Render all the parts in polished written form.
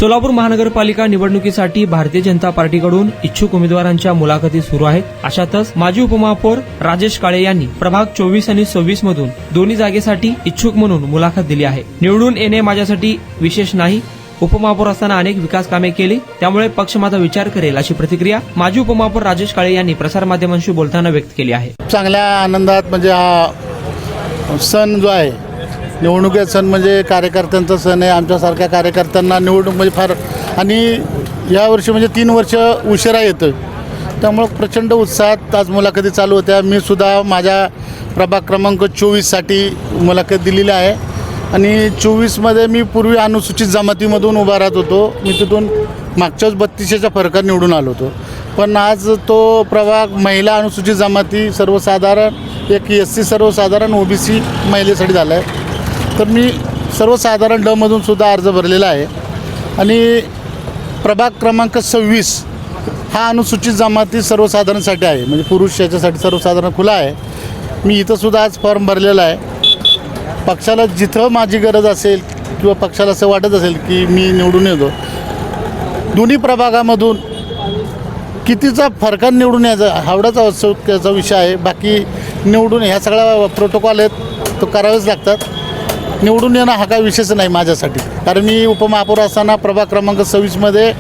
सोलापूर महानगरपालिका निवडणुकीसाठी भारतीय जनता पार्टीकडून इच्छुक उमेदवारांच्या मुलाखती सुरू आहेत. अशातच माजी उपमहापौर राजेश काळे यांनी प्रभाग 24 आणि 26 मधून दोन्ही जागेसाठी इच्छुक म्हणून मुलाखत दिली आहे. निवडून येणे माझ्यासाठी विशेष नाही, उपमहापौर असताना अनेक विकास कामे केली, त्यामुळे पक्ष माझा विचार करेल, अशी प्रतिक्रिया माजी उपमहापौर राजेश काळे यांनी प्रसारमाध्यमांशी बोलताना व्यक्त केली आहे. चांगल्या आनंदात म्हणजे हा सण जो आहे निवडणुकीचा सण म्हणजे कार्यकर्त्यांचा सण आहे. आमच्यासारख्या कार्यकर्त्यांना निवडणूक म्हणजे फार आणि यावर्षी म्हणजे 3 वर्ष उशिरा येतं, त्यामुळं प्रचंड उत्साहात आज मुलाखती चालू होत्या. मी सुद्धा माझ्या प्रभाग क्रमांक 24साठी मुलाखत दिलेली आहे आणि 24मध्ये मी पूर्वी अनुसूचित जमातीमधून उभा राहत होतो. मी तिथून मागच्याच 32च्या फरकात निवडून आलो होतो, पण आज तो प्रभाग महिला अनुसूचित जमाती सर्वसाधारण एक SC सर्वसाधारण OBC महिलेसाठी झाला आहे. तर मी सर्वसाधारण डमधून सुद्धा अर्ज भरलेला आहे आणि प्रभाग क्रमांक 26 हा अनुसूचित जमाती सर्वसाधारणसाठी आहे, म्हणजे पुरुष याच्यासाठी सर्वसाधारण खुला आहे. मी इथं सुद्धा आज फॉर्म भरलेला आहे. पक्षाला जिथं माझी गरज असेल किंवा पक्षाला असं वाटत असेल की मी निवडून येतो, दोन्ही प्रभागामधून कितीचा फरकाने निवडून यायचा एवढाच आवश्यकतेचा विषय आहे. बाकी निवडून ह्या सगळ्या प्रोटोकॉल आहेत तो करावेच लागतात. निवडून येणं हा काही विषयच नाही माझ्यासाठी, कारण मी उपमहापौर असताना प्रभाग क्रमांक 26मध्ये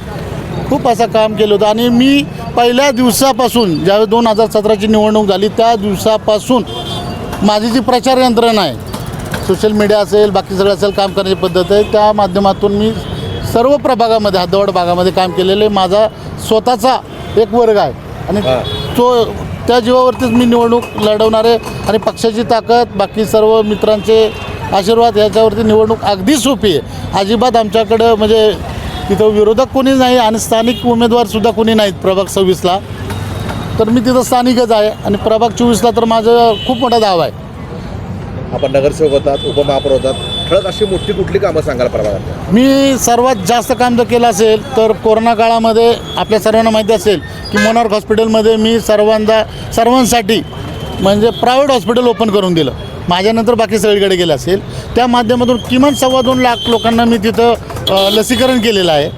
खूप असं काम केलं होतं आणि मी पहिल्या दिवसापासून ज्यावेळी 2017ची निवडणूक झाली त्या दिवसापासून माझी जी प्रचार यंत्रणा आहे, सोशल मीडिया असेल बाकी सगळं असेल, काम करण्याची पद्धत आहे, त्या माध्यमातून मी सर्व प्रभागामध्ये हद्दवाढ भागामध्ये काम केलेलं आहे. माझा स्वतःचा एक वर्ग आहे आणि तो त्या जीवावरतीच मी निवडणूक लढवणार आहे आणि पक्षाची ताकद बाकी सर्व मित्रांचे आशीर्वाद याच्यावरती निवडणूक अगदी सोपी आहे. अजिबात आमच्याकडं म्हणजे तिथं विरोधक कोणी नाही आणि स्थानिक उमेदवारसुद्धा कोणी नाहीत. प्रभाग 26ला तर मी तिथं स्थानिकच आहे आणि प्रभाग 24ला तर माझं खूप मोठा दावा आहे. आपण नगरसेवक होतात, उपमहापौर होतात, ठळक अशी मोठी कुठली कामं सांगाल प्रभागात? मी सर्वात जास्त काम जर केलं असेल तर कोरोना काळामध्ये आपल्या सर्वांना माहिती असेल की मोनार्क हॉस्पिटलमध्ये मी सर्वांसाठी म्हणजे प्रायव्हेट हॉस्पिटल ओपन करून दिलं. माझ्यानंतर बाकी सगळीकडे गेलं असेल, त्या माध्यमातून किमान 2.25 लाख लोकांना मी तिथं लसीकरण केलेलं आहे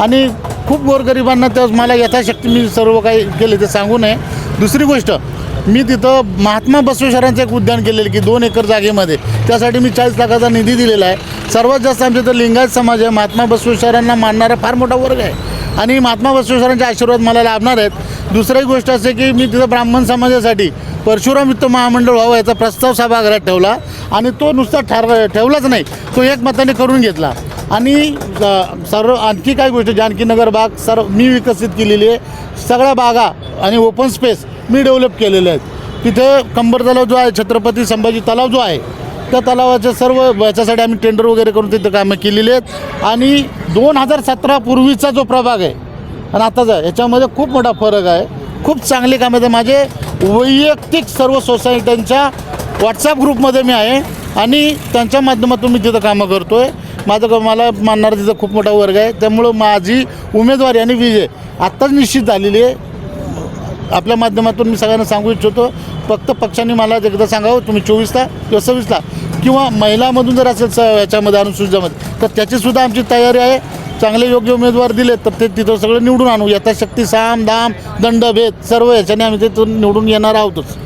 आणि खूप गोरगरिबांना त्या मला यथाशक्ती मी सर्व काही केले ते सांगू नये. दुसरी गोष्ट, मी तिथं महात्मा बसवेश्वरांचं एक उद्यान केलेलं की 2 एकर जागेमध्ये, त्यासाठी मी 40 लाखाचा निधी दिलेला आहे. सर्वात जास्त आमच्या इथं लिंगायत समाज आहे, महात्मा बसवेश्वरांना मानणारा फार मोठा वर्ग आहे आणि महात्मा बसवेश्वरांचे आशीर्वाद मला लाभणार आहेत. दुसरी गोष्ट असे की मी तिथं ब्राह्मण समाजासाठी परशुराम वित्त महामंडळ व्हावं याचा प्रस्ताव सभागृहात ठेवला आणि तो नुसता ठेवलाच नाही, तो एकमताने करून घेतला. आणि सर्व आणखी काही गोष्टी जानकीनगर बाग सर्व मी विकसित केलेली आहे. सगळ्या बागा आणि ओपन स्पेस मी डेव्हलप केलेले आहेत. तिथे कंबर तलाव जो आहे, छत्रपती संभाजी तलाव जो आहे, त्या तलावाच्या सर्व याच्यासाठी आम्ही टेंडर वगैरे करून तिथं कामं केलेली आहेत. आणि 2017 पूर्वीचा जो प्रभाग आहे आणि आताचा याच्यामध्ये खूप मोठा फरक आहे. खूप चांगले कामं आहेत. माझे वैयक्तिक सर्व सोसायट्यांच्या व्हॉट्सॲप ग्रुपमध्ये मी आहे आणि त्यांच्या माध्यमातून मी तिथं कामं करतो आहे. मला मानणारा तिथं खूप मोठा वर्ग आहे, त्यामुळं माझी उमेदवारी आणि विजय आत्ताच निश्चित झालेली आहे. आपल्या माध्यमातून मी सगळ्यांना सांगू इच्छितो, फक्त पक्षाने मला एकदा सांगावं तुम्ही 24ला किंवा 26ला किंवा महिलामधून जर असेल याच्यामध्ये अनुसूचितमध्ये तर त्याचीसुद्धा आमची तयारी आहे. चांगले योग्य उमेदवार दिले तर ते तिथं सगळं निवडून आणू. यथाशक्ती साम दाम दंडभेद सर्व याच्याने आम्ही तिथून निवडून येणार आहोतच.